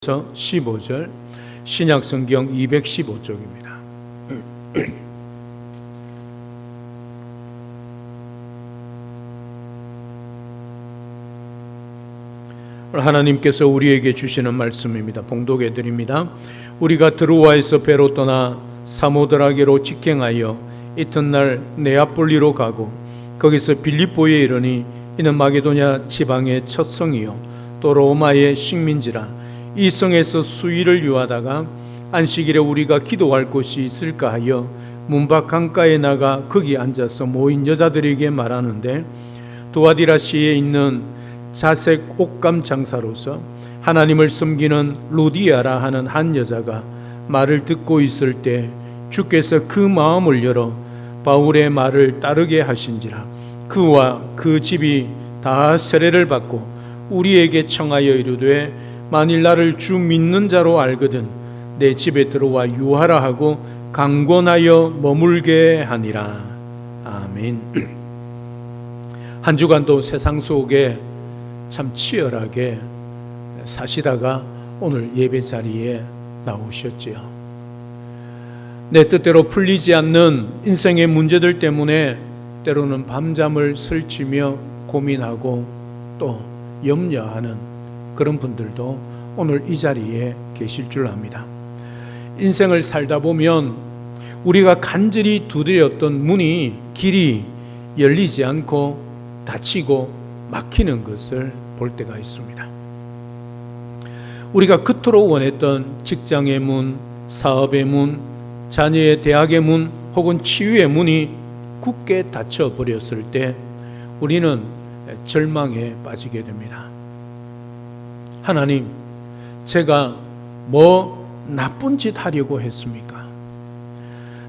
15절 신약성경 215쪽입니다. 하나님께서 우리에게 주시는 말씀입니다. 봉독해 드립니다. 우리가 드로아에서 배로 떠나 사모드라게로 직행하여 이튿날 네아폴리로 가고 거기서 빌립보에 이르니 이는 마게도냐 지방의 첫 성이요 또 로마의 식민지라. 이 성에서 수일을 유하다가 안식일에 우리가 기도할 곳이 있을까 하여 문밖 강가에 나가 거기 앉아서 모인 여자들에게 말하는데, 두아디라시에 있는 자색 옷감 장사로서 하나님을 섬기는 루디아라 하는 한 여자가 말을 듣고 있을 때 주께서 그 마음을 열어 바울의 말을 따르게 하신지라. 그와 그 집이 다 세례를 받고 우리에게 청하여 이르되, 만일 나를 주 믿는 자로 알거든 내 집에 들어와 유하라 하고 강권하여 머물게 하니라. 아멘. 한 주간도 세상 속에 참 치열하게 사시다가 오늘 예배 자리에 나오셨지요. 내 뜻대로 풀리지 않는 인생의 문제들 때문에 때로는 밤잠을 설치며 고민하고 또 염려하는 그런 분들도 오늘 이 자리에 계실 줄 압니다. 인생을 살다 보면 우리가 간절히 두드렸던 문이 길이 열리지 않고 닫히고 막히는 것을 볼 때가 있습니다. 우리가 그토록 원했던 직장의 문, 사업의 문, 자녀의 대학의 문 혹은 치유의 문이 굳게 닫혀버렸을 때 우리는 절망에 빠지게 됩니다. 하나님, 제가 뭐 나쁜 짓 하려고 했습니까?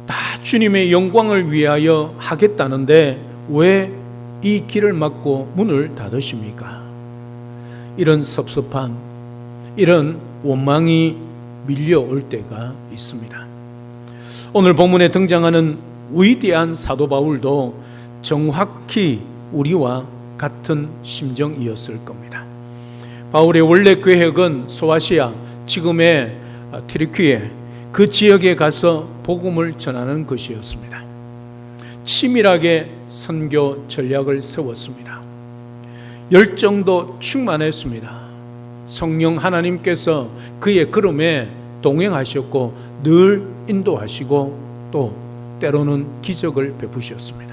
다 주님의 영광을 위하여 하겠다는데 왜 이 길을 막고 문을 닫으십니까? 이런 섭섭함, 이런 원망이 밀려올 때가 있습니다. 오늘 본문에 등장하는 위대한 사도 바울도 정확히 우리와 같은 심정이었을 겁니다. 바울의 원래 계획은 소아시아, 지금의 튀르키예 그 지역에 가서 복음을 전하는 것이었습니다. 치밀하게 선교 전략을 세웠습니다. 열정도 충만했습니다. 성령 하나님께서 그의 걸음에 동행하셨고 늘 인도하시고 또 때로는 기적을 베푸셨습니다.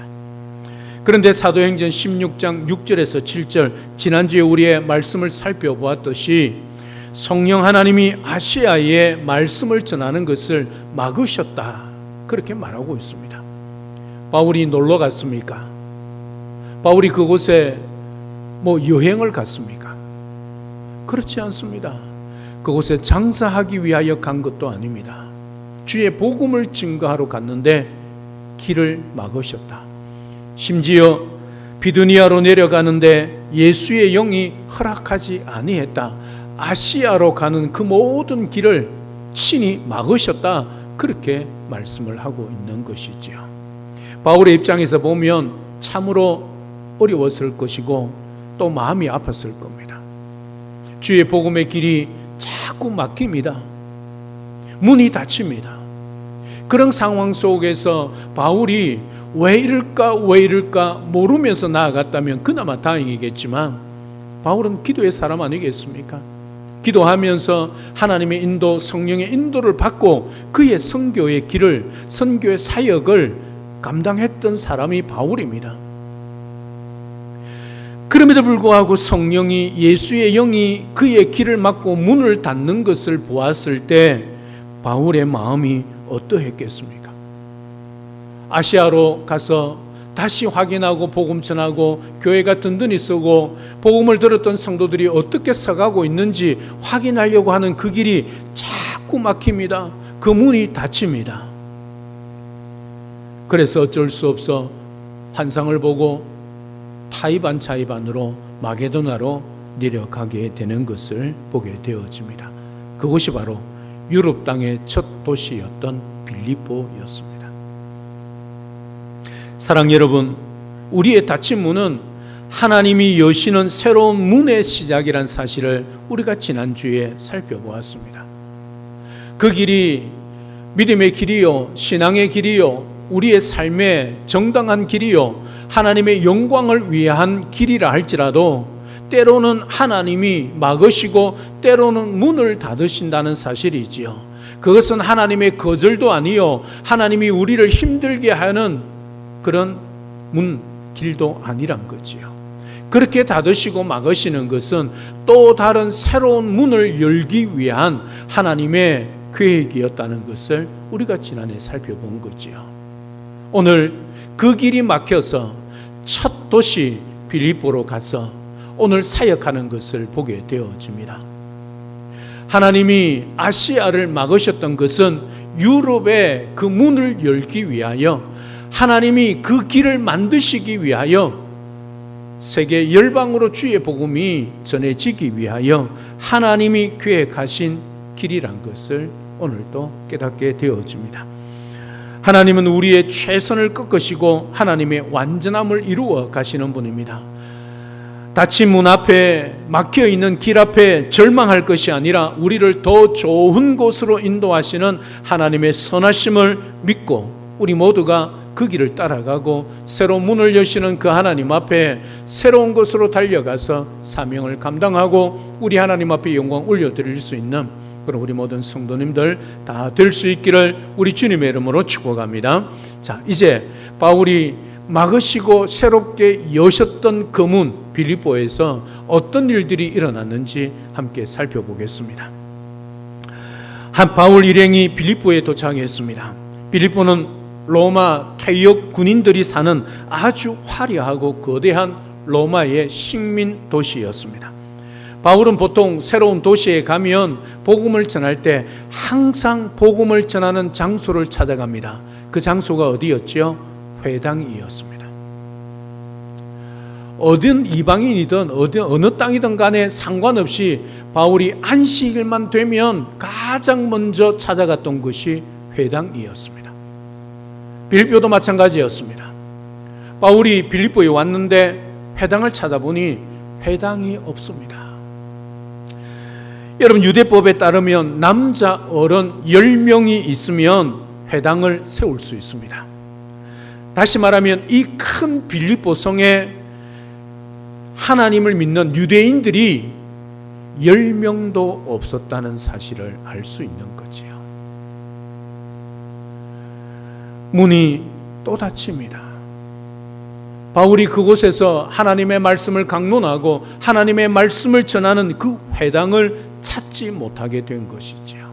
그런데 사도행전 16장 6절에서 7절 지난주에 우리의 말씀을 살펴보았듯이 성령 하나님이 아시아에 말씀을 전하는 것을 막으셨다, 그렇게 말하고 있습니다. 바울이 놀러 갔습니까? 바울이 그곳에 여행을 갔습니까? 그렇지 않습니다. 그곳에 장사하기 위하여 간 것도 아닙니다. 주의 복음을 증거하러 갔는데 길을 막으셨다. 심지어 비두니아로 내려가는데 예수의 영이 허락하지 아니했다. 아시아로 가는 그 모든 길을 친히 막으셨다, 그렇게 말씀을 하고 있는 것이지요. 바울의 입장에서 보면 참으로 어려웠을 것이고 또 마음이 아팠을 겁니다. 주의 복음의 길이 자꾸 막힙니다. 문이 닫힙니다. 그런 상황 속에서 바울이 왜 이럴까 모르면서 나아갔다면 그나마 다행이겠지만, 바울은 기도의 사람 아니겠습니까? 기도하면서 하나님의 인도, 성령의 인도를 받고 그의 선교의 길을, 선교의 사역을 감당했던 사람이 바울입니다. 그럼에도 불구하고 성령이, 예수의 영이 그의 길을 막고 문을 닫는 것을 보았을 때 바울의 마음이 어떠했겠습니까? 아시아로 가서 다시 확인하고 복음 전하고 교회가 든든히 서고 복음을 들었던 성도들이 어떻게 서가고 있는지 확인하려고 하는 그 길이 자꾸 막힙니다. 그 문이 닫힙니다. 그래서 어쩔 수 없어 환상을 보고 타이반 차이반으로 마게도나로 내려가게 되는 것을 보게 되어집니다. 그것이 바로 유럽 땅의 첫 도시였던 빌립보였습니다. 사랑 여러분, 우리의 닫힌 문은 하나님이 여시는 새로운 문의 시작이란 사실을 우리가 지난주에 살펴보았습니다. 그 길이 믿음의 길이요, 신앙의 길이요, 우리의 삶의 정당한 길이요, 하나님의 영광을 위한 길이라 할지라도 때로는 하나님이 막으시고 때로는 문을 닫으신다는 사실이지요. 그것은 하나님의 거절도 아니요, 하나님이 우리를 힘들게 하는 그런 길도 아니란 거지요. 그렇게 닫으시고 막으시는 것은 또 다른 새로운 문을 열기 위한 하나님의 계획이었다는 것을 우리가 지난해 살펴본 거지요. 오늘 그 길이 막혀서 첫 도시 빌립보로 가서 오늘 사역하는 것을 보게 되어집니다. 하나님이 아시아를 막으셨던 것은 유럽의 그 문을 열기 위하여, 하나님이 그 길을 만드시기 위하여, 세계 열방으로 주의 복음이 전해지기 위하여 하나님이 계획하신 길이란 것을 오늘도 깨닫게 되어집니다. 하나님은 우리의 최선을 꺾으시고 하나님의 완전함을 이루어 가시는 분입니다. 닫힌 문 앞에, 막혀있는 길 앞에 절망할 것이 아니라 우리를 더 좋은 곳으로 인도하시는 하나님의 선하심을 믿고 우리 모두가 그 길을 따라가고 새로운 문을 여시는 그 하나님 앞에 새로운 곳으로 달려가서 사명을 감당하고 우리 하나님 앞에 영광 올려드릴 수 있는 그런 우리 모든 성도님들 다 될 수 있기를 우리 주님의 이름으로 축복합니다. 자, 이제 바울이 막으시고 새롭게 여셨던 그 문 빌립보에서 어떤 일들이 일어났는지 함께 살펴보겠습니다. 한 바울 일행이 빌립보에 도착했습니다. 빌립보는 로마 퇴역 군인들이 사는 아주 화려하고 거대한 로마의 식민 도시였습니다. 바울은 보통 새로운 도시에 가면 복음을 전할 때 항상 복음을 전하는 장소를 찾아갑니다. 그 장소가 어디였죠? 회당이었습니다. 어떤 이방인이든 어느 땅이든 간에 상관없이 바울이 안식일만 되면 가장 먼저 찾아갔던 것이 회당이었습니다. 빌립보도 마찬가지였습니다. 바울이 빌립보에 왔는데 회당을 찾아보니 회당이 없습니다. 여러분, 유대법에 따르면 남자 어른 10명이 있으면 회당을 세울 수 있습니다. 다시 말하면 이 큰 빌립보 성에 하나님을 믿는 유대인들이 10명도 없었다는 사실을 알 수 있는 거지요. 문이 또 닫힙니다. 바울이 그곳에서 하나님의 말씀을 강론하고 하나님의 말씀을 전하는 그 회당을 찾지 못하게 된 것이지요.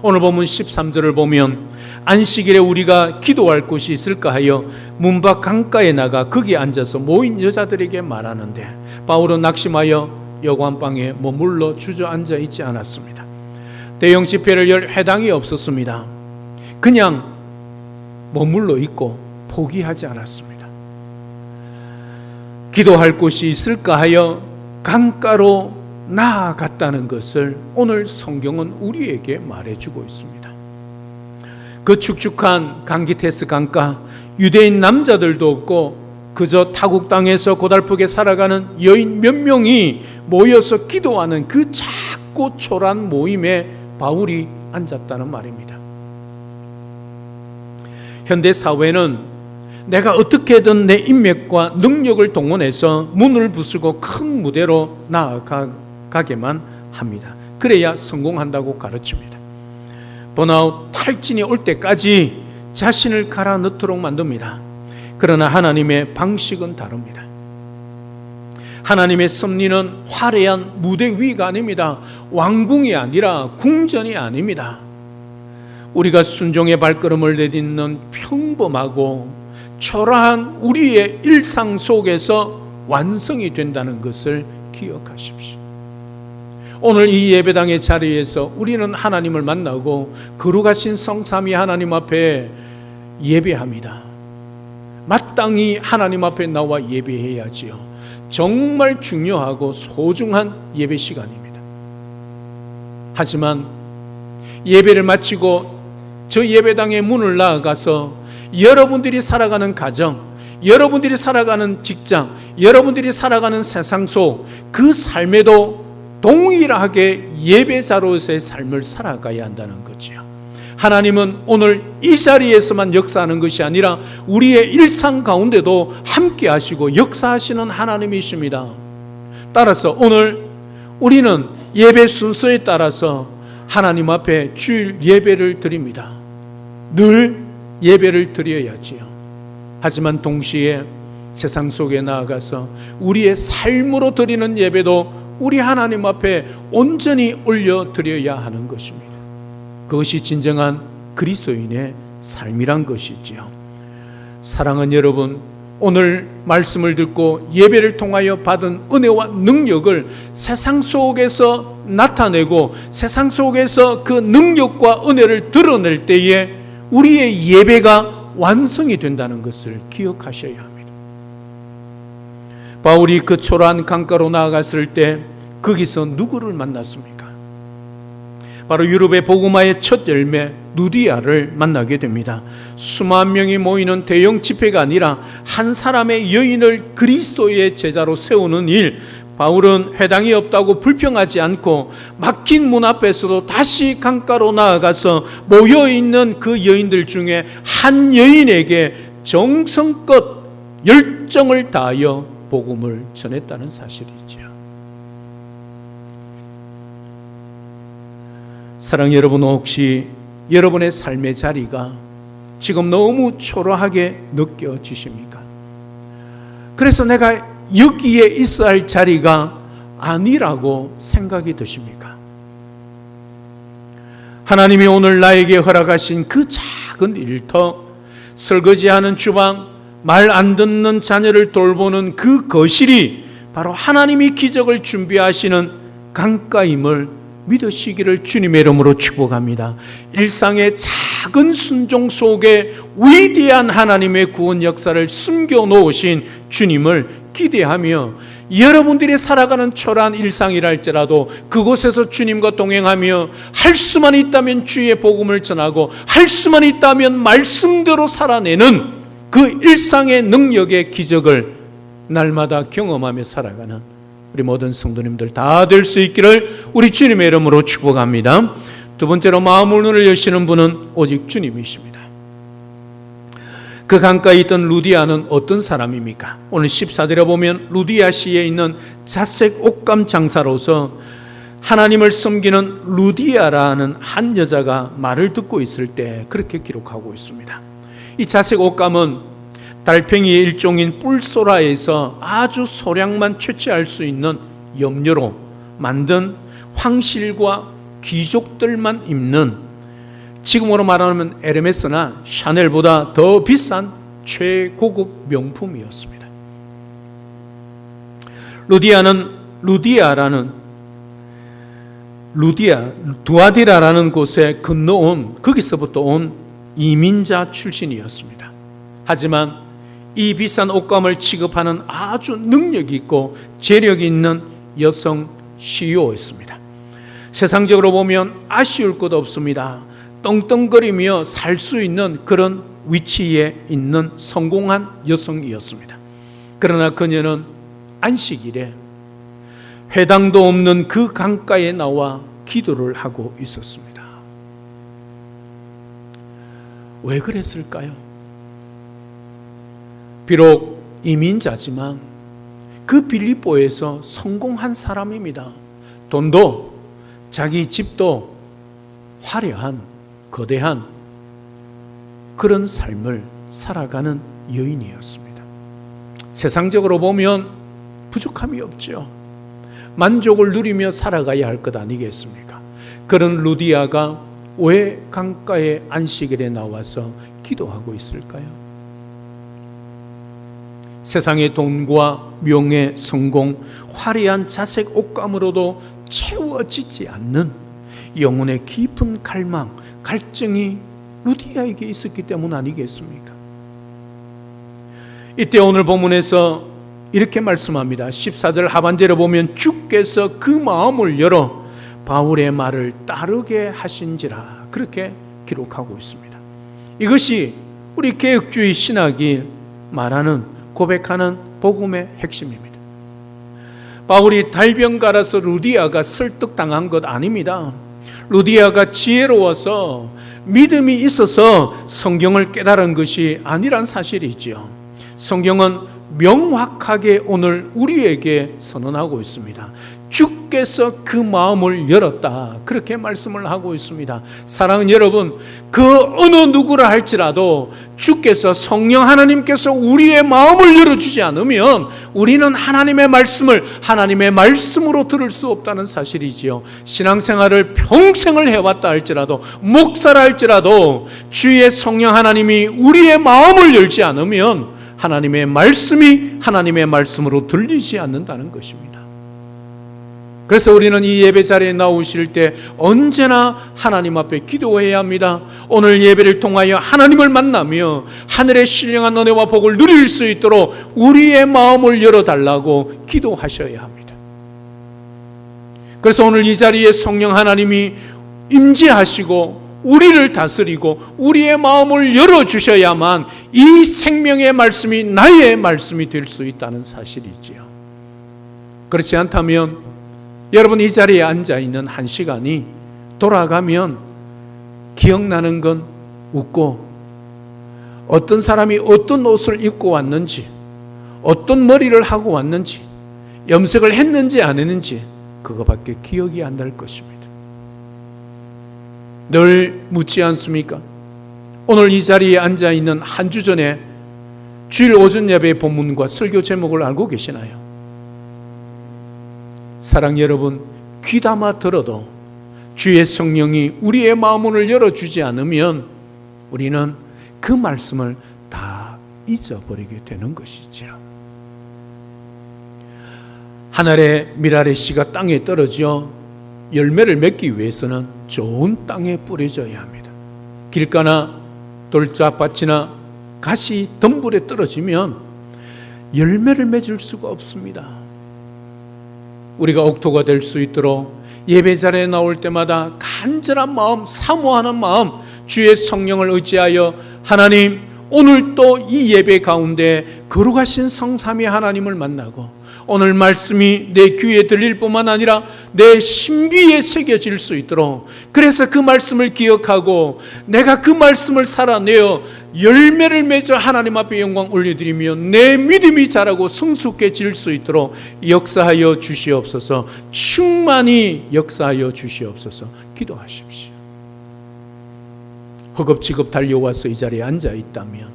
오늘 본문 13절을 보면 안식일에 우리가 기도할 곳이 있을까 하여 문 밖 강가에 나가 거기 앉아서 모인 여자들에게 말하는데 바울은 낙심하여 여관방에 머물러 주저앉아 있지 않았습니다. 대형 집회를 열 회당이 없었습니다. 그냥 머물러 있고 포기하지 않았습니다. 기도할 곳이 있을까 하여 강가로 나아갔다는 것을 오늘 성경은 우리에게 말해주고 있습니다. 그 축축한 강기테스 강가, 유대인 남자들도 없고 그저 타국 땅에서 고달프게 살아가는 여인 몇 명이 모여서 기도하는 그 작고 초라한 모임에 바울이 앉았다는 말입니다. 현대 사회는 내가 어떻게든 내 인맥과 능력을 동원해서 문을 부수고 큰 무대로 나아가게만 합니다. 그래야 성공한다고 가르칩니다. 번아웃, 탈진이 올 때까지 자신을 갈아 넣도록 만듭니다. 그러나 하나님의 방식은 다릅니다. 하나님의 섭리는 화려한 무대 위가 아닙니다. 왕궁이 아니라 궁전이 아닙니다. 우리가 순종의 발걸음을 내딛는 평범하고 초라한 우리의 일상 속에서 완성이 된다는 것을 기억하십시오. 오늘 이 예배당의 자리에서 우리는 하나님을 만나고 거룩하신 성삼위 하나님 앞에 예배합니다. 마땅히 하나님 앞에 나와 예배해야지요. 정말 중요하고 소중한 예배 시간입니다. 하지만 예배를 마치고 저 예배당의 문을 나아가서 여러분들이 살아가는 가정, 여러분들이 살아가는 직장, 여러분들이 살아가는 세상 속 그 삶에도 동일하게 예배자로서의 삶을 살아가야 한다는 거지요. 하나님은 오늘 이 자리에서만 역사하는 것이 아니라 우리의 일상 가운데도 함께 하시고 역사하시는 하나님이십니다. 따라서 오늘 우리는 예배 순서에 따라서 하나님 앞에 주일 예배를 드립니다. 늘 예배를 드려야지요. 하지만 동시에 세상 속에 나아가서 우리의 삶으로 드리는 예배도 우리 하나님 앞에 온전히 올려드려야 하는 것입니다. 그것이 진정한 그리스도인의 삶이란 것이지요. 사랑하는 여러분, 오늘 말씀을 듣고 예배를 통하여 받은 은혜와 능력을 세상 속에서 나타내고 세상 속에서 그 능력과 은혜를 드러낼 때에 우리의 예배가 완성이 된다는 것을 기억하셔야 합니다. 바울이 그 초라한 강가로 나아갔을 때 거기서 누구를 만났습니까? 바로 유럽의 복음화의 첫 열매 루디아를 만나게 됩니다. 수만 명이 모이는 대형 집회가 아니라 한 사람의 여인을 그리스도의 제자로 세우는 일, 바울은 회당이 없다고 불평하지 않고 막힌 문 앞에서도 다시 강가로 나아가서 모여있는 그 여인들 중에 한 여인에게 정성껏 열정을 다하여 복음을 전했다는 사실이지요. 사랑 여러분, 혹시 여러분의 삶의 자리가 지금 너무 초라하게 느껴지십니까? 그래서 내가 여기에 있어야 할 자리가 아니라고 생각이 드십니까? 하나님이 오늘 나에게 허락하신 그 작은 일터, 설거지하는 주방, 말 안 듣는 자녀를 돌보는 그 거실이 바로 하나님이 기적을 준비하시는 강가임을 믿으시기를 주님의 이름으로 축복합니다. 일상의 작은 순종 속에 위대한 하나님의 구원 역사를 숨겨 놓으신 주님을 기대하며 여러분들이 살아가는 초라한 일상이라 할지라도 그곳에서 주님과 동행하며 할 수만 있다면 주의 복음을 전하고 할 수만 있다면 말씀대로 살아내는 그 일상의 능력의 기적을 날마다 경험하며 살아가는 우리 모든 성도님들 다 될 수 있기를 우리 주님의 이름으로 축복합니다. 두 번째로 마음의 눈을 여시는 분은 오직 주님이십니다. 그 강가에 있던 루디아는 어떤 사람입니까? 오늘 14절에 보면 루디아 시에 있는 자색 옷감 장사로서 하나님을 섬기는 루디아라는 한 여자가 말을 듣고 있을 때 그렇게 기록하고 있습니다. 이 자색 옷감은 달팽이의 일종인 뿔소라에서 아주 소량만 채취할 수 있는 염료로 만든 황실과 귀족들만 입는, 지금으로 말하면 에르메스나 샤넬보다 더 비싼 최고급 명품이었습니다. 두아디라라는 곳에 건너온, 거기서부터 온 이민자 출신이었습니다. 하지만 이 비싼 옷감을 취급하는 아주 능력 있고 재력 있는 여성 CEO였습니다. 세상적으로 보면 아쉬울 것 없습니다. 떵떵거리며 살 수 있는 그런 위치에 있는 성공한 여성이었습니다. 그러나 그녀는 안식일에 회당도 없는 그 강가에 나와 기도를 하고 있었습니다. 왜 그랬을까요? 비록 이민자지만 그 빌립보에서 성공한 사람입니다. 돈도 자기 집도 화려한 거대한 그런 삶을 살아가는 여인이었습니다. 세상적으로 보면 부족함이 없죠. 만족을 누리며 살아가야 할 것 아니겠습니까? 그런 루디아가 왜 강가의 안식일에 나와서 기도하고 있을까요? 세상의 돈과 명예, 성공, 화려한 자색 옷감으로도 채워지지 않는 영혼의 깊은 갈망, 갈증이 루디아에게 있었기 때문 아니겠습니까? 이때 오늘 본문에서 이렇게 말씀합니다. 14절 하반절에 보면 주께서 그 마음을 열어 바울의 말을 따르게 하신지라, 그렇게 기록하고 있습니다. 이것이 우리 개혁주의 신학이 말하는, 고백하는 복음의 핵심입니다. 바울이 달변가라서 루디아가 설득당한 것 아닙니다. 루디아가 지혜로워서 믿음이 있어서 성경을 깨달은 것이 아니란 사실이지요. 성경은 명확하게 오늘 우리에게 선언하고 있습니다. 주께서 그 마음을 열었다, 그렇게 말씀을 하고 있습니다. 사랑하는 여러분, 그 어느 누구라 할지라도 주께서, 성령 하나님께서 우리의 마음을 열어주지 않으면 우리는 하나님의 말씀을 하나님의 말씀으로 들을 수 없다는 사실이지요. 신앙생활을 평생을 해왔다 할지라도, 목사라 할지라도 주의 성령 하나님이 우리의 마음을 열지 않으면 하나님의 말씀이 하나님의 말씀으로 들리지 않는다는 것입니다. 그래서 우리는 이 예배 자리에 나오실 때 언제나 하나님 앞에 기도해야 합니다. 오늘 예배를 통하여 하나님을 만나며 하늘의 신령한 은혜와 복을 누릴 수 있도록 우리의 마음을 열어달라고 기도하셔야 합니다. 그래서 오늘 이 자리에 성령 하나님이 임재하시고 우리를 다스리고 우리의 마음을 열어주셔야만 이 생명의 말씀이 나의 말씀이 될 수 있다는 사실이지요. 그렇지 않다면 여러분, 이 자리에 앉아있는 한 시간이 돌아가면 기억나는 건 웃고, 어떤 사람이 어떤 옷을 입고 왔는지, 어떤 머리를 하고 왔는지, 염색을 했는지 안 했는지 그거밖에 기억이 안 날 것입니다. 늘 묻지 않습니까? 오늘 이 자리에 앉아있는 한 주 전에 주일 오전 예배의 본문과 설교 제목을 알고 계시나요? 사랑 여러분, 귀담아 들어도 주의 성령이 우리의 마음을 열어주지 않으면 우리는 그 말씀을 다 잊어버리게 되는 것이죠. 하늘의 미랄의 씨가 땅에 떨어져 열매를 맺기 위해서는 좋은 땅에 뿌려져야 합니다. 길가나 돌짝밭이나 가시 덤불에 떨어지면 열매를 맺을 수가 없습니다. 우리가 옥토가 될 수 있도록 예배 자리에 나올 때마다 간절한 마음, 사모하는 마음, 주의 성령을 의지하여 하나님, 오늘 또 이 예배 가운데 거룩하신 성삼위 하나님을 만나고 오늘 말씀이 내 귀에 들릴 뿐만 아니라 내 신비에 새겨질 수 있도록, 그래서 그 말씀을 기억하고 내가 그 말씀을 살아내어 열매를 맺어 하나님 앞에 영광 올려드리며 내 믿음이 자라고 성숙해질 수 있도록 역사하여 주시옵소서. 충만히 역사하여 주시옵소서. 기도하십시오. 허겁지겁 달려와서 이 자리에 앉아 있다면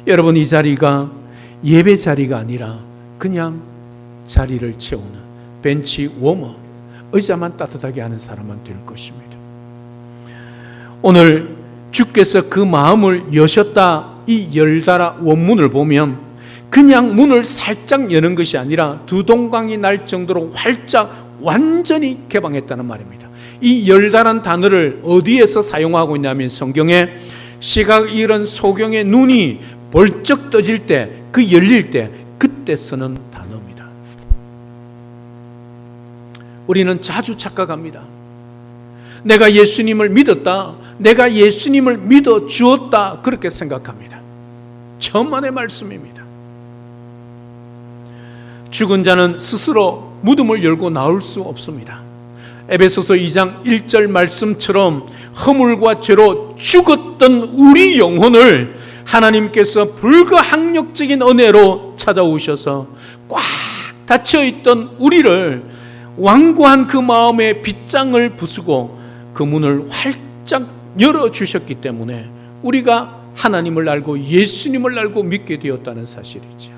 여러분, 이 자리가 예배 자리가 아니라 그냥 자리를 채우는 벤치 워머, 의자만 따뜻하게 하는 사람만 될 것입니다. 오늘 주께서 그 마음을 여셨다, 이 열다라 원문을 보면 그냥 문을 살짝 여는 것이 아니라 두 동강이 날 정도로 활짝 완전히 개방했다는 말입니다. 이 열다란 단어를 어디에서 사용하고 있냐면 성경에 시각 잃은 소경의 눈이 벌쩍 떠질 때, 그 열릴 때, 그때 쓰는 단어입니다. 우리는 자주 착각합니다. 내가 예수님을 믿었다, 내가 예수님을 믿어 주었다, 그렇게 생각합니다. 천만의 말씀입니다. 죽은 자는 스스로 무덤을 열고 나올 수 없습니다. 에베소서 2장 1절 말씀처럼 허물과 죄로 죽었던 우리 영혼을 하나님께서 불가항력적인 은혜로 찾아오셔서 꽉 닫혀있던 우리를 완고한 그 마음의 빗장을 부수고 그 문을 활짝 열어주셨기 때문에 우리가 하나님을 알고 예수님을 알고 믿게 되었다는 사실이죠.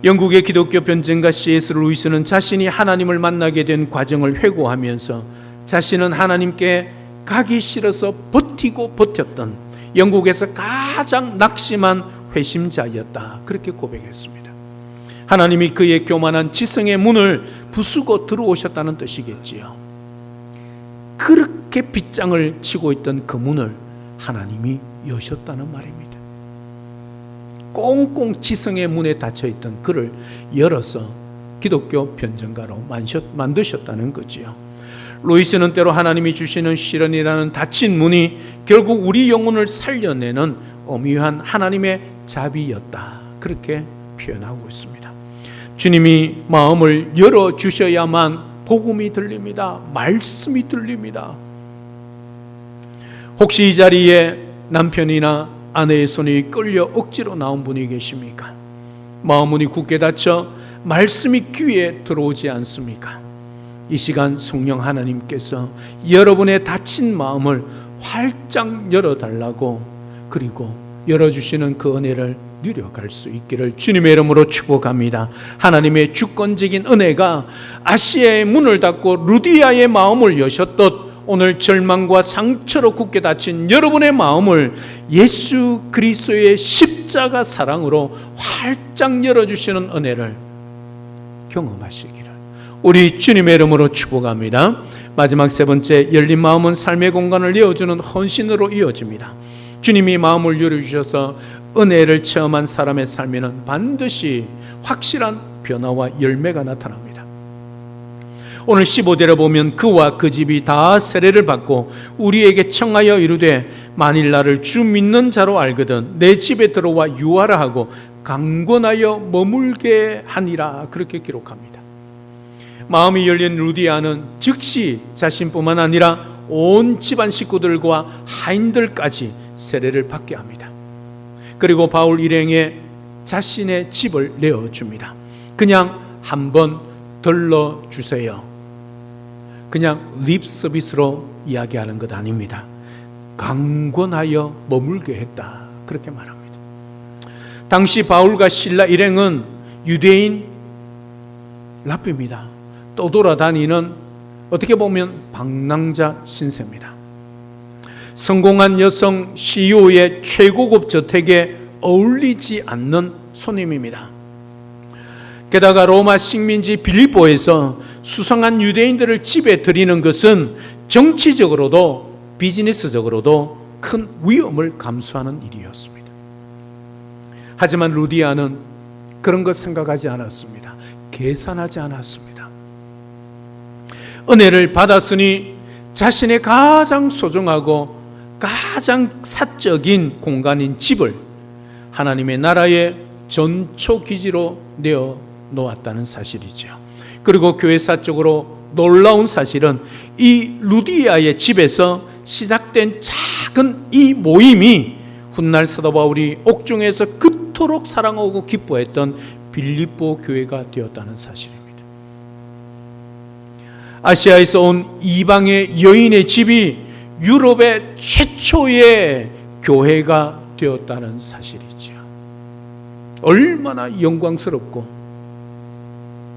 영국의 기독교 변증가 C.S. 루이스는 자신이 하나님을 만나게 된 과정을 회고하면서 자신은 하나님께 가기 싫어서 버티고 버텼던 영국에서 가장 낙심한 회심자였다, 그렇게 고백했습니다. 하나님이 그의 교만한 지성의 문을 부수고 들어오셨다는 뜻이겠지요. 그렇게 빗장을 치고 있던 그 문을 하나님이 여셨다는 말입니다. 꽁꽁 지성의 문에 닫혀있던 그를 열어서 기독교 변증가로 만드셨다는 거지요. 로이스는 때로 하나님이 주시는 시련이라는 닫힌 문이 결국 우리 영혼을 살려내는 엄위한 하나님의 자비였다. 그렇게 표현하고 있습니다. 주님이 마음을 열어주셔야만 복음이 들립니다. 말씀이 들립니다. 혹시 이 자리에 남편이나 아내의 손이 끌려 억지로 나온 분이 계십니까? 마음문이 굳게 닫혀 말씀이 귀에 들어오지 않습니까? 이 시간 성령 하나님께서 여러분의 닫힌 마음을 활짝 열어달라고, 그리고 열어주시는 그 은혜를 누려갈 수 있기를 주님의 이름으로 축복합니다. 하나님의 주권적인 은혜가 아시아의 문을 닫고 루디아의 마음을 여셨듯 오늘 절망과 상처로 굳게 닫힌 여러분의 마음을 예수 그리스도의 십자가 사랑으로 활짝 열어주시는 은혜를 경험하시기를 우리 주님의 이름으로 축복합니다. 마지막 세 번째, 열린 마음은 삶의 공간을 이어주는 헌신으로 이어집니다. 주님이 마음을 열어주셔서 은혜를 체험한 사람의 삶에는 반드시 확실한 변화와 열매가 나타납니다. 오늘 15절에 보면 그와 그 집이 다 세례를 받고 우리에게 청하여 이르되 만일 나를 주 믿는 자로 알거든 내 집에 들어와 유하라 하고 강권하여 머물게 하니라. 그렇게 기록합니다. 마음이 열린 루디아는 즉시 자신뿐만 아니라 온 집안 식구들과 하인들까지 세례를 받게 합니다. 그리고 바울 일행에 자신의 집을 내어줍니다. 그냥 한번 들러주세요, 그냥 립 서비스로 이야기하는 것 아닙니다. 강권하여 머물게 했다. 그렇게 말합니다. 당시 바울과 실라 일행은 유대인 랍비입니다. 떠돌아다니는, 어떻게 보면 방랑자 신세입니다. 성공한 여성 CEO의 최고급 저택에 어울리지 않는 손님입니다. 게다가 로마 식민지 빌립보에서 수상한 유대인들을 집에 들이는 것은 정치적으로도 비즈니스적으로도 큰 위험을 감수하는 일이었습니다. 하지만 루디아는 그런 것 생각하지 않았습니다. 계산하지 않았습니다. 은혜를 받았으니 자신의 가장 소중하고 가장 사적인 공간인 집을 하나님의 나라의 전초기지로 내어 놓았다는 사실이죠. 그리고 교회사적으로 놀라운 사실은 이 루디아의 집에서 시작된 작은 이 모임이 훗날 사도 바울이 옥중에서 그토록 사랑하고 기뻐했던 빌립보 교회가 되었다는 사실입니다. 아시아에서 온 이방의 여인의 집이 유럽의 최초의 교회가 되었다는 사실이죠. 얼마나 영광스럽고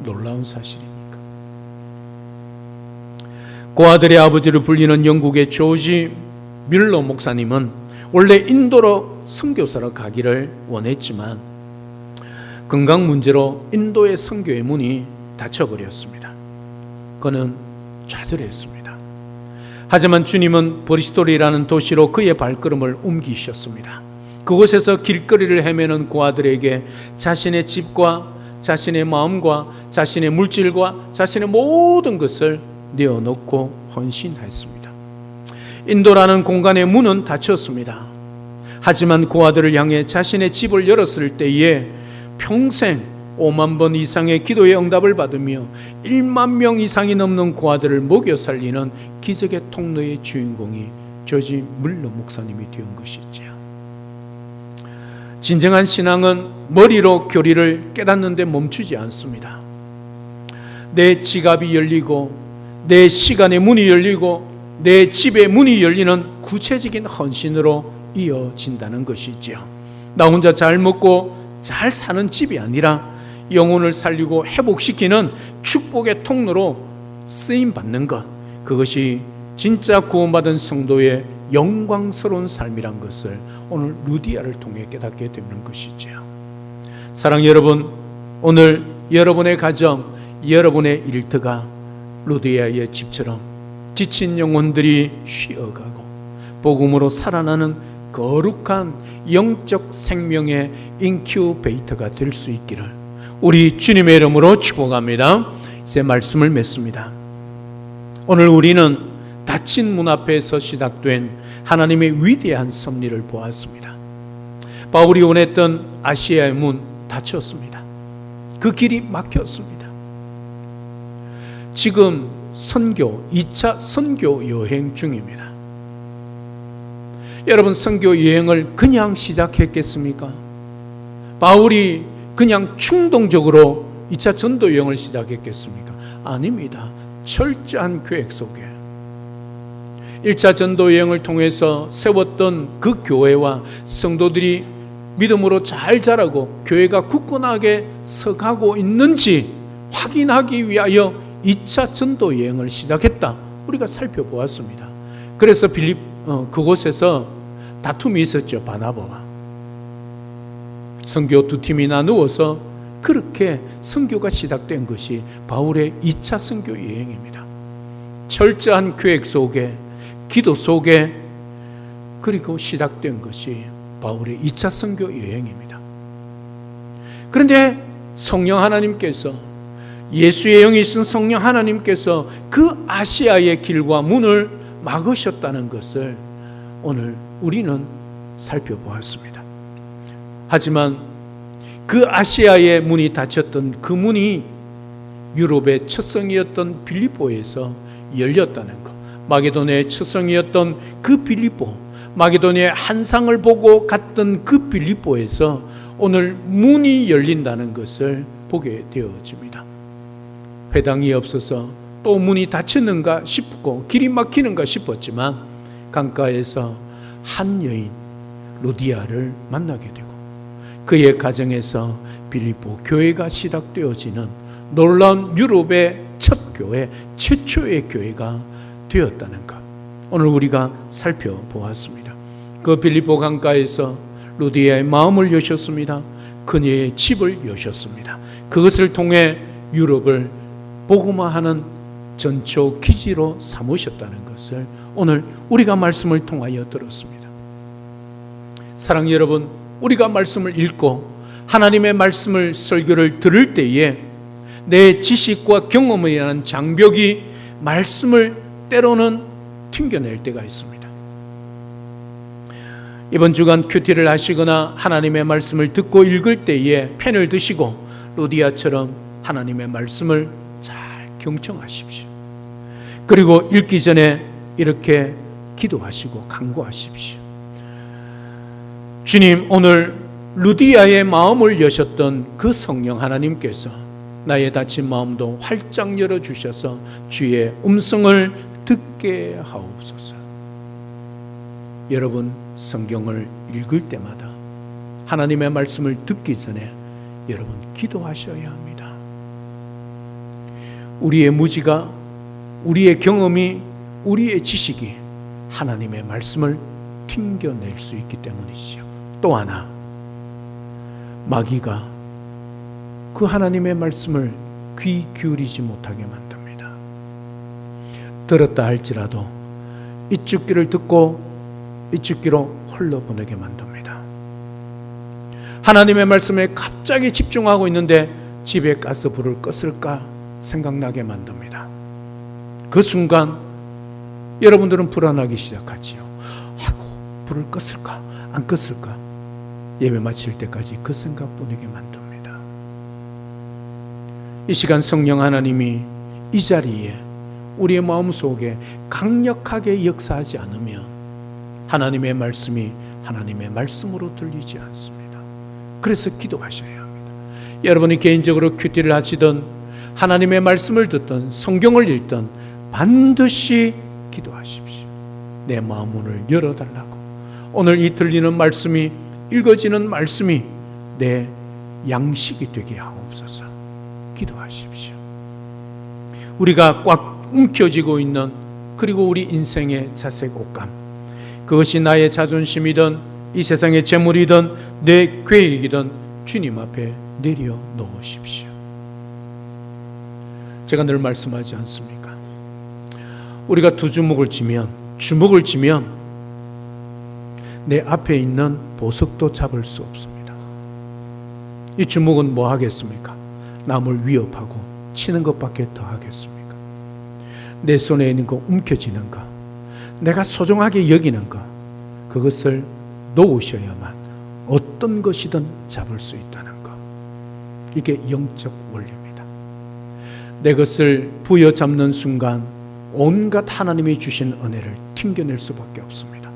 놀라운 사실입니까? 고아들의 아버지로 불리는 영국의 조지 뮬러 목사님은 원래 인도로 선교사로 가기를 원했지만 건강 문제로 인도의 선교의 문이 닫혀버렸습니다. 그는 좌절했습니다. 하지만 주님은 브리스톨이라는 도시로 그의 발걸음을 옮기셨습니다. 그곳에서 길거리를 헤매는 고아들에게 자신의 집과 자신의 마음과 자신의 물질과 자신의 모든 것을 내어놓고 헌신했습니다. 인도라는 공간의 문은 닫혔습니다. 하지만 고아들을 향해 자신의 집을 열었을 때에 평생 5만 번 이상의 기도의 응답을 받으며 1만 명 이상이 넘는 고아들을 먹여 살리는 기적의 통로의 주인공이 조지 뮬러 목사님이 된 것이죠. 진정한 신앙은 머리로 교리를 깨닫는데 멈추지 않습니다. 내 지갑이 열리고 내 시간의 문이 열리고 내 집의 문이 열리는 구체적인 헌신으로 이어진다는 것이지요. 나 혼자 잘 먹고 잘 사는 집이 아니라 영혼을 살리고 회복시키는 축복의 통로로 쓰임받는 것, 그것이 진짜 구원받은 성도의 영광스러운 삶이란 것을 오늘 루디아를 통해 깨닫게 되는 것이죠. 사랑 여러분, 오늘 여러분의 가정, 여러분의 일터가 루디아의 집처럼 지친 영혼들이 쉬어가고 복음으로 살아나는 거룩한 영적 생명의 인큐베이터가 될 수 있기를 우리 주님의 이름으로 축복합니다. 이제 말씀을 맺습니다. 오늘 우리는 닫힌 문 앞에서 시작된 하나님의 위대한 섭리를 보았습니다. 바울이 원했던 아시아의 문 닫혔습니다. 그 길이 막혔습니다. 지금 2차 선교 여행 중입니다. 여러분, 선교 여행을 그냥 시작했겠습니까? 바울이 그냥 충동적으로 2차 전도 여행을 시작했겠습니까? 아닙니다. 철저한 계획 속에 1차 전도 여행을 통해서 세웠던 그 교회와 성도들이 믿음으로 잘 자라고 교회가 굳건하게 서가고 있는지 확인하기 위하여 2차 전도 여행을 시작했다. 우리가 살펴보았습니다. 그래서 그곳에서 다툼이 있었죠. 바나바와 선교 두 팀이 나누어서 그렇게 선교가 시작된 것이 바울의 2차 선교 여행입니다. 철저한 계획 속에, 기도 속에, 그리고 시작된 것이 바울의 2차 선교 여행입니다. 그런데 성령 하나님께서, 예수의 영이 있은 성령 하나님께서 그 아시아의 길과 문을 막으셨다는 것을 오늘 우리는 살펴보았습니다. 하지만 그 아시아의 문이 닫혔던 그 문이 유럽의 첫 성이었던 빌립보에서 열렸다는 것, 마게도냐의 첫 성이었던 그 빌립보, 마게도냐의 한상을 보고 갔던 그 빌립보에서 오늘 문이 열린다는 것을 보게 되어집니다. 회당이 없어서 또 문이 닫혔는가 싶고 길이 막히는가 싶었지만 강가에서 한 여인 루디아를 만나게 되고 그의 가정에서 빌립보 교회가 시작되어지는 놀라운 유럽의 첫 교회, 최초의 교회가 되었다는 것, 오늘 우리가 살펴보았습니다. 그 빌립보 강가에서 루디아의 마음을 여셨습니다. 그녀의 집을 여셨습니다. 그것을 통해 유럽을 복음화하는 전초 기지로 삼으셨다는 것을 오늘 우리가 말씀을 통하여 들었습니다. 사랑하는 여러분, 우리가 말씀을 읽고 하나님의 말씀을 설교를 들을 때에 내 지식과 경험이라는 장벽이 말씀을 때로는 튕겨낼 때가 있습니다. 이번 주간 큐티를 하시거나 하나님의 말씀을 듣고 읽을 때에 펜을 드시고 루디아처럼 하나님의 말씀을 잘 경청하십시오. 그리고 읽기 전에 이렇게 기도하시고 간구하십시오. 주님, 오늘 루디아의 마음을 여셨던 그 성령 하나님께서 나의 닫힌 마음도 활짝 열어주셔서 주의 음성을 듣게 하옵소서. 여러분, 성경을 읽을 때마다 하나님의 말씀을 듣기 전에 여러분 기도하셔야 합니다. 우리의 무지가, 우리의 경험이, 우리의 지식이 하나님의 말씀을 튕겨낼 수 있기 때문이지요. 또 하나, 마귀가 그 하나님의 말씀을 귀 기울이지 못하게 만듭니다. 들었다 할지라도 이쪽 귀를 듣고 이쪽 귀로 흘러보내게 만듭니다. 하나님의 말씀에 갑자기 집중하고 있는데 집에 가서 불을 껐을까 생각나게 만듭니다. 그 순간 여러분들은 불안하기 시작하지요. 아이고, 불을 껐을까 안 껐을까, 예배 마칠 때까지 그 생각뿐이게 만듭니다. 이 시간 성령 하나님이 이 자리에 우리의 마음속에 강력하게 역사하지 않으면 하나님의 말씀이 하나님의 말씀으로 들리지 않습니다. 그래서 기도하셔야 합니다. 여러분이 개인적으로 큐티를 하시든 하나님의 말씀을 듣든 성경을 읽든 반드시 기도하십시오. 내 마음 문을 열어달라고. 오늘 이 들리는 말씀이, 읽어지는 말씀이 내 양식이 되게 하옵소서. 기도하십시오. 우리가 꽉 움켜쥐고 있는, 그리고 우리 인생의 자색 옷감, 그것이 나의 자존심이든 이 세상의 재물이든 내 계획이든 주님 앞에 내려놓으십시오. 제가 늘 말씀하지 않습니까? 우리가 두 주먹을 쥐면 내 앞에 있는 보석도 잡을 수 없습니다. 이 주먹은 뭐 하겠습니까? 남을 위협하고 치는 것밖에 더 하겠습니까? 내 손에 있는 거, 움켜쥐는 거, 내가 소중하게 여기는 것, 그것을 놓으셔야만 어떤 것이든 잡을 수 있다는 것. 이게 영적 원리입니다. 내 것을 부여잡는 순간 온갖 하나님이 주신 은혜를 튕겨낼 수밖에 없습니다.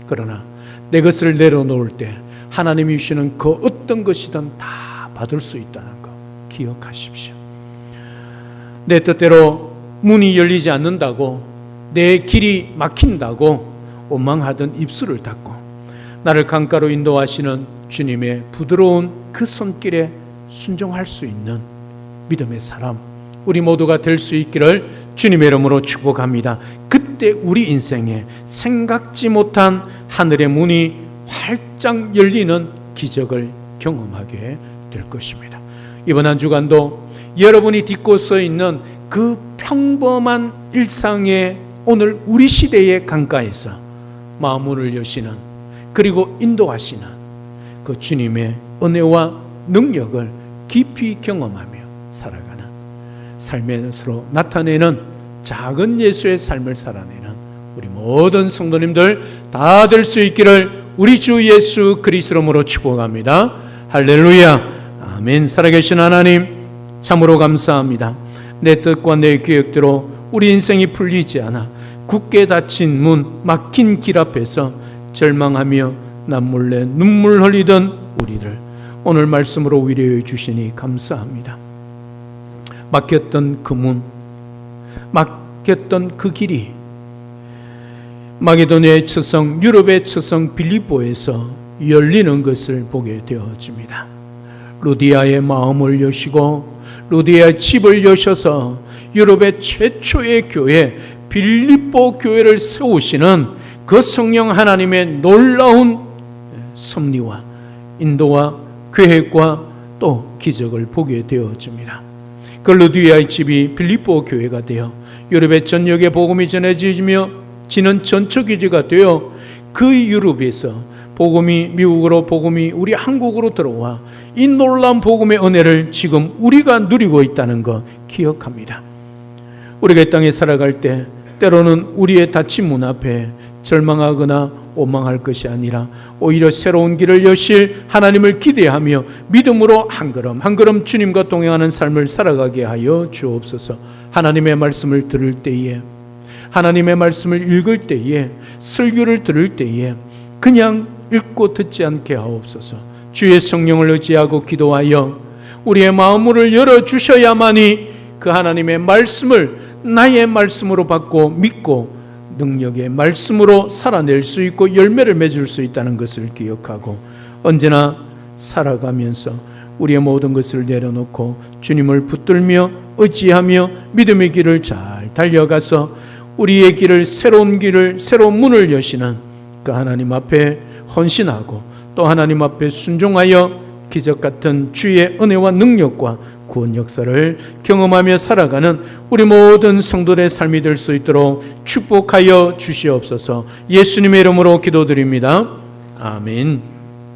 그러나 내 것을 내려놓을 때 하나님이 주시는 그 어떤 것이든 다 받을 수 있다는 것 기억하십시오. 내 뜻대로 문이 열리지 않는다고, 내 길이 막힌다고 원망하던 입술을 닫고 나를 강가로 인도하시는 주님의 부드러운 그 손길에 순종할 수 있는 믿음의 사람, 우리 모두가 될 수 있기를 주님의 이름으로 축복합니다. 그때 우리 인생에 생각지 못한 하늘의 문이 활짝 열리는 기적을 경험하게 될 것입니다. 이번 한 주간도 여러분이 딛고 서 있는 그 평범한 일상의 오늘 우리 시대의 강가에서 마음문을 여시는, 그리고 인도하시는 그 주님의 은혜와 능력을 깊이 경험하며 살아가는 삶에서 나타내는 작은 예수의 삶을 살아내는 우리 모든 성도님들 다 될 수 있기를 우리 주 예수 그리스도로 축복합니다. 할렐루야. 아멘. 살아계신 하나님, 참으로 감사합니다. 내 뜻과 내 계획대로 우리 인생이 풀리지 않아 굳게 닫힌 문, 막힌 길 앞에서 절망하며 남몰래 눈물 흘리던 우리를 오늘 말씀으로 위로해 주시니 감사합니다. 막혔던 그 문, 막혔던 그 길이 마게도니아의 처성, 유럽의 처성 빌립보에서 열리는 것을 보게 되어집니다. 루디아의 마음을 여시고 루디아의 집을 여셔서 유럽의 최초의 교회 빌립보 교회를 세우시는 그 성령 하나님의 놀라운 섭리와 인도와 계획과 또 기적을 보게 되어집니다. 그 루디아의 집이 빌립보 교회가 되어 유럽의 전역에 복음이 전해지며 지는 전초기지가 되어 그 유럽에서 복음이 미국으로, 복음이 우리 한국으로 들어와 이 놀라운 복음의 은혜를 지금 우리가 누리고 있다는 것 기억합니다. 우리가 이 땅에 살아갈 때 때로는 우리의 닫힌 문 앞에 절망하거나 원망할 것이 아니라 오히려 새로운 길을 여실 하나님을 기대하며 믿음으로 한 걸음 한 걸음 주님과 동행하는 삶을 살아가게 하여 주옵소서. 하나님의 말씀을 들을 때에, 하나님의 말씀을 읽을 때에, 설교를 들을 때에 그냥 읽고 듣지 않게 하옵소서. 주의 성령을 의지하고 기도하여 우리의 마음을 열어주셔야만이 그 하나님의 말씀을 나의 말씀으로 받고 믿고 능력의 말씀으로 살아낼 수 있고 열매를 맺을 수 있다는 것을 기억하고 언제나 살아가면서 우리의 모든 것을 내려놓고 주님을 붙들며 의지하며 믿음의 길을 잘 달려가서 우리의 길을, 새로운 길을, 새로운 문을 여시는 그 하나님 앞에 헌신하고 또 하나님 앞에 순종하여 기적 같은 주의 은혜와 능력과 구원 역사를 경험하며 살아가는 우리 모든 성도의 삶이 될 수 있도록 축복하여 주시옵소서. 예수님의 이름으로 기도드립니다. 아멘.